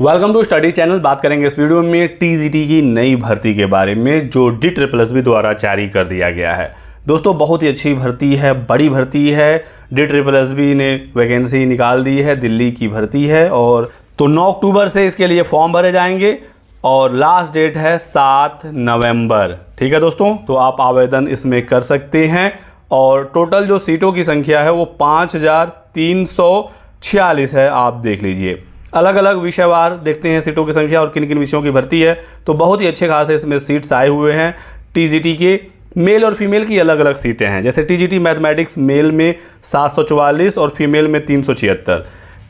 Welcome to study channel. बात करेंगे इस वीडियो में टीजीटी की नई भर्ती के बारे में जो DSSB द्वारा जारी कर दिया गया है। दोस्तों बहुत ही अच्छी भर्ती है, बड़ी भर्ती है। DSSB ने वैकेंसी निकाल दी है, दिल्ली की भर्ती है और तो 9 अक्टूबर से इसके लिए फॉर्म भरे जाएंगे और लास्ट डेट है 7 नवंबर। ठीक है दोस्तों, तो आप आवेदन इसमें कर सकते हैं और टोटल जो सीटों की संख्या है वो 5346 है। आप देख लीजिए, अलग अलग विषयवार देखते हैं सीटों की संख्या और किन किन विषयों की भर्ती है। तो बहुत ही अच्छे खासे इसमें सीट्स आए हुए हैं। टीजीटी के मेल और फीमेल की अलग अलग सीटें हैं, जैसे टीजीटी मैथमेटिक्स मेल में 744 और फीमेल में 376,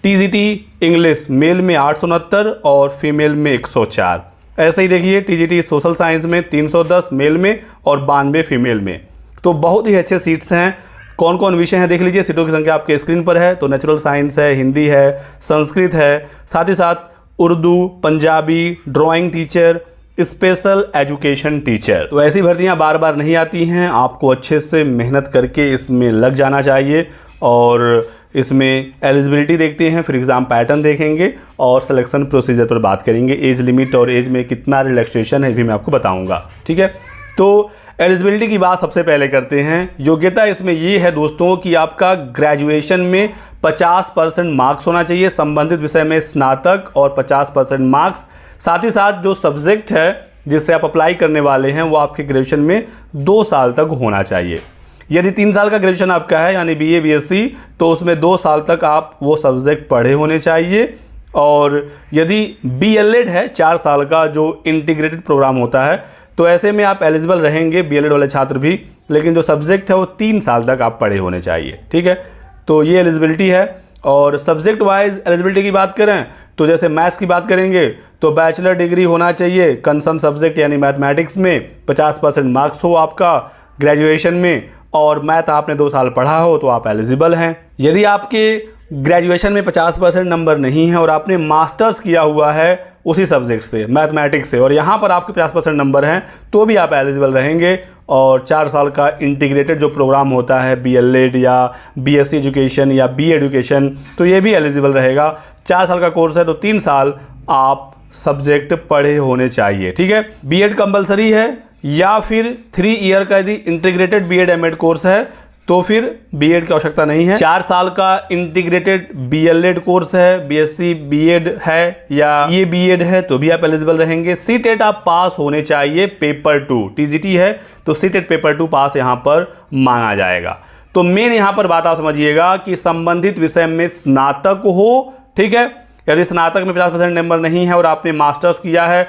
टीजीटी इंग्लिश मेल में 869 और फीमेल में 104। ऐसे ही देखिए टीजीटी सोशल साइंस में 310 मेल में और 92 फीमेल में। तो बहुत ही अच्छे सीट्स हैं। कौन कौन विषय हैं देख लीजिए, सीटों की संख्या आपके स्क्रीन पर है। तो नेचुरल साइंस है, हिंदी है, संस्कृत है, साथ ही साथ Urdu, Punjabi, drawing teacher, special education teacher. तो ऐसी भर्तियां बार बार नहीं आती हैं, आपको अच्छे से मेहनत करके इसमें लग जाना चाहिए। और इसमें एलिजिबिलिटी देखते हैं, फिर एग्ज़ाम पैटर्न देखेंगे और सिलेक्शन प्रोसीजर पर बात करेंगे। एज लिमिट और एज में कितना रिलैक्सेशन है भी मैं आपको बताऊँगा। ठीक है, तो एलिजिबिलिटी की बात सबसे पहले करते हैं। योग्यता इसमें ये है दोस्तों कि आपका ग्रेजुएशन में 50% मार्क्स होना चाहिए, संबंधित विषय में स्नातक और 50% मार्क्स। साथ ही साथ जो सब्जेक्ट है जिससे आप अप्लाई करने वाले हैं वो आपके ग्रेजुएशन में 2 साल तक होना चाहिए। यदि 3 साल का ग्रेजुएशन आपका है यानी BA BSc, तो उसमें 2 साल तक आप वो सब्जेक्ट पढ़े होने चाहिए। और यदि BLED है 4 साल का जो इंटीग्रेटेड प्रोग्राम होता है, तो ऐसे में आप एलिजिबल रहेंगे BLED वाले छात्र भी, लेकिन जो सब्जेक्ट है वो 3 साल तक आप पढ़े होने चाहिए। ठीक है, तो ये एलिजिबिलिटी है। और सब्जेक्ट वाइज एलिजिबिलिटी की बात करें तो जैसे मैथ्स की बात करेंगे तो बैचलर डिग्री होना चाहिए कंसर्न सब्जेक्ट यानी मैथमेटिक्स में, 50% मार्क्स हो आपका ग्रेजुएशन में और मैथ आपने 2 साल पढ़ा हो तो आप एलिजिबल हैं। यदि आपके ग्रेजुएशन में 50% नंबर नहीं है और आपने मास्टर्स किया हुआ है उसी सब्जेक्ट से, मैथमेटिक्स से, और यहाँ पर आपके 50% नंबर हैं तो भी आप एलिजिबल रहेंगे। और 4 साल का इंटीग्रेटेड जो प्रोग्राम होता है BLED या BSc एजुकेशन या BA एजुकेशन, तो ये भी एलिजिबल रहेगा। 4 साल का कोर्स है तो 3 साल आप सब्जेक्ट पढ़े होने चाहिए। ठीक है, BEd कंपलसरी है या फिर 3 ईयर का यदि इंटीग्रेटेड BEd MAd कोर्स है तो फिर BEd की आवश्यकता नहीं है। 4 साल का इंटीग्रेटेड BLED कोर्स है, BSc BEd है या ये BEd है तो भी आप एलिजिबल रहेंगे। CTET आप पास होने चाहिए, पेपर 2 TGT है तो CTET पेपर 2 पास यहाँ पर मांगा जाएगा। तो मेन यहाँ पर बात आप समझिएगा कि संबंधित विषय में स्नातक हो। ठीक है, यदि स्नातक में 50% नंबर नहीं है और आपने मास्टर्स किया है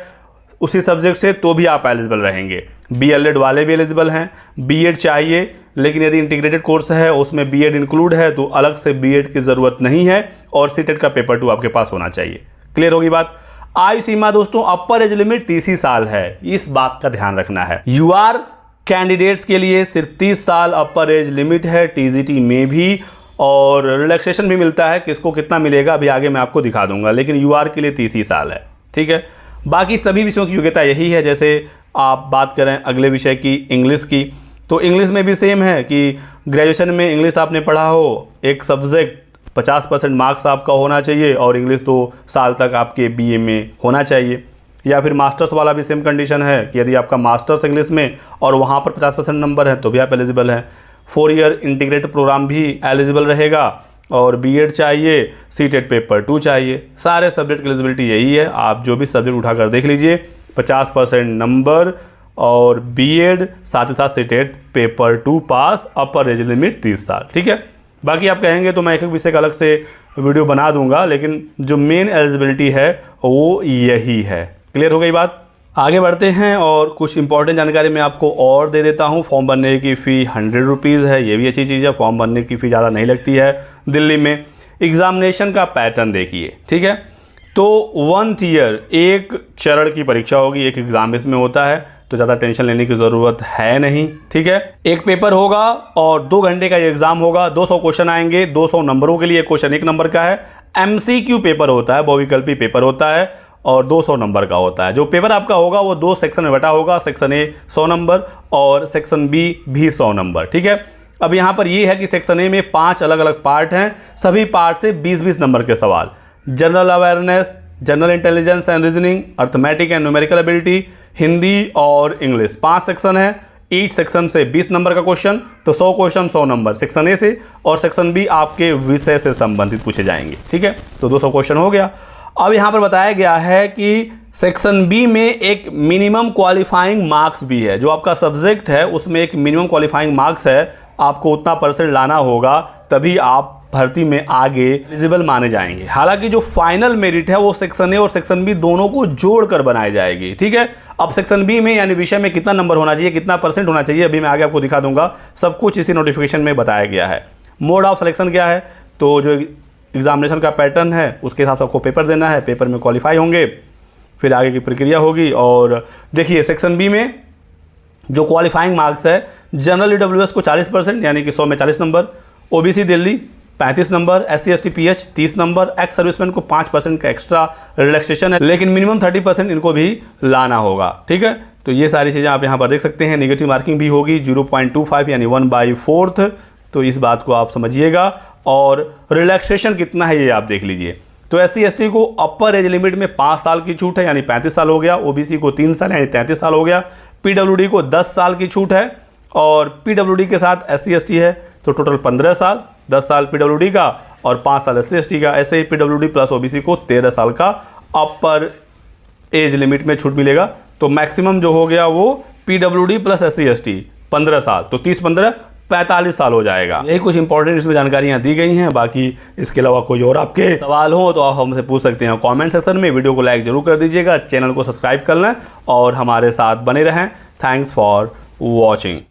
उसी सब्जेक्ट से तो भी आप एलिजिबल रहेंगे। BLED वाले भी एलिजिबल हैं। BEd चाहिए, लेकिन यदि इंटीग्रेटेड कोर्स है उसमें BEd इंक्लूड है तो अलग से BEd की ज़रूरत नहीं है और CTET का पेपर 2 आपके पास होना चाहिए। क्लियर होगी बात। आयु सीमा दोस्तों अपर एज लिमिट 30 ही साल है, इस बात का ध्यान रखना है। UR कैंडिडेट्स के लिए सिर्फ 30 साल अपर एज लिमिट है TGT में भी, और रिलैक्सेशन भी मिलता है। किसको कितना मिलेगा अभी आगे मैं आपको दिखा दूंगा, लेकिन UR के लिए 30 ही साल है। ठीक है, बाकी सभी विषयों की योग्यता यही है। जैसे आप बात करें अगले विषय की, इंग्लिश की, तो इंग्लिश में भी सेम है कि ग्रेजुएशन में इंग्लिश आपने पढ़ा हो, एक सब्जेक्ट 50% मार्क्स आपका होना चाहिए और इंग्लिश 2 साल तक आपके BA में होना चाहिए। या फिर मास्टर्स वाला भी सेम कंडीशन है कि यदि आपका मास्टर्स इंग्लिश में और वहाँ पर 50% नंबर है तो भी आप एलिजिबल हैं। 4 ईयर इंटीग्रेटेड प्रोग्राम भी एलिजिबल रहेगा और BEd चाहिए, CTET पेपर 2 चाहिए। सारे सब्जेक्ट की एलिजिबिलिटी यही है। आप जो भी सब्जेक्ट उठाकर देख लीजिए, 50% नंबर और BEd, साथ ही साथ CTET पेपर 2 पास, अपर एज लिमिट 30 साल। ठीक है, बाकी आप कहेंगे तो मैं एक विषय का अलग से वीडियो बना दूंगा, लेकिन जो मेन एलिजिबिलिटी है वो यही है। क्लियर हो गई बात। आगे बढ़ते हैं और कुछ इंपॉर्टेंट जानकारी मैं आपको और दे देता हूं। फॉर्म भरने की फ़ी 100 रुपीज़ है, ये भी अच्छी चीज़ है। फॉर्म भरने की फ़ी ज़्यादा नहीं लगती है दिल्ली में। एग्जामिनेशन का पैटर्न देखिए। ठीक है, तो 1 ईयर, एक चरण की परीक्षा होगी, एक एग्ज़ाम इसमें होता है, तो ज़्यादा टेंशन लेने की ज़रूरत है नहीं। ठीक है, एक पेपर होगा और 2 घंटे का ये एग्ज़ाम होगा। 200 क्वेश्चन आएंगे, 200 नंबरों के लिए। क्वेश्चन 1 नंबर का है। MCQ पेपर होता है, बहुविकल्पी पेपर होता है और 200 नंबर का होता है। जो पेपर आपका होगा वो 2 सेक्शन में बटा होगा। सेक्शन A 100 नंबर और सेक्शन B भी 100 नंबर। ठीक है, अब यहाँ पर ये है कि सेक्शन ए में 5 अलग अलग पार्ट हैं, सभी पार्ट से 20-20 नंबर के सवाल। General awareness, general intelligence and reasoning, arithmetic and numerical ability, Hindi और इंग्लिश। 5 सेक्शन है, ईच सेक्शन से 20 नंबर का क्वेश्चन, तो 100 क्वेश्चन 100 नंबर सेक्शन ए से, और सेक्शन बी आपके विषय से संबंधित पूछे जाएंगे। ठीक है, तो 200 क्वेश्चन हो गया। अब यहाँ पर बताया गया है कि सेक्शन बी में एक मिनिमम क्वालिफाइंग मार्क्स भी है। जो आपका सब्जेक्ट है उसमें एक मिनिमम क्वालिफाइंग मार्क्स है, आपको उतना % लाना होगा, तभी आप भर्ती में आगे एलिजिबल माने जाएंगे। हालांकि जो फाइनल मेरिट है वो सेक्शन ए और सेक्शन बी दोनों को जोड़कर बनाई जाएगी। ठीक है, अब सेक्शन बी में यानी विषय में कितना नंबर होना चाहिए, कितना % होना चाहिए, अभी मैं आगे आपको दिखा दूंगा। सब कुछ इसी नोटिफिकेशन में बताया गया है। मोड ऑफ सिलेक्शन क्या है, तो जो एग्जामिनेशन का पैटर्न है उसके हिसाब से आपको पेपर देना है, पेपर में क्वालिफाई होंगे, फिर आगे की प्रक्रिया होगी। और देखिए सेक्शन बी में जो क्वालिफाइंग मार्क्स है, जनरल ईडब्ल्यूएस को 40% यानी कि 100 में 40 number, OBC Delhi 35 number, SC ST PH 30 number, ex serviceman को 5% का एक्स्ट्रा रिलैक्सेशन है, लेकिन मिनिमम 30% इनको भी लाना होगा। ठीक है, तो ये सारी चीज़ें आप यहाँ पर देख सकते हैं। नेगेटिव मार्किंग भी होगी 0.25 यानी 1/4, तो इस बात को आप समझिएगा। और रिलैक्सेशन कितना है ये आप देख लीजिए। तो SC ST को अपर एज लिमिट में 5 साल की छूट है यानी 35 साल हो गया, OBC को 3 साल यानी 33 साल हो गया, PWD को 10 साल की छूट है, और PWD के साथ SC ST है तो टोटल 15 साल, 10 साल PWD का और 5 साल SC ST का। ऐसे ही PWD प्लस OBC को 13 साल का अपर एज लिमिट में छूट मिलेगा। तो मैक्सिमम जो हो गया वो PWD प्लस SC ST 15 साल, तो 30-15 45 साल हो जाएगा। यही कुछ इंपॉर्टेंट इसमें जानकारियाँ दी गई हैं। बाकी इसके अलावा कोई और आपके सवाल हो तो आप हमसे पूछ सकते हैं कमेंट सेक्शन में। वीडियो को लाइक जरूर कर दीजिएगा, चैनल को सब्सक्राइब कर लें और हमारे साथ बने रहें। Thanks for watching.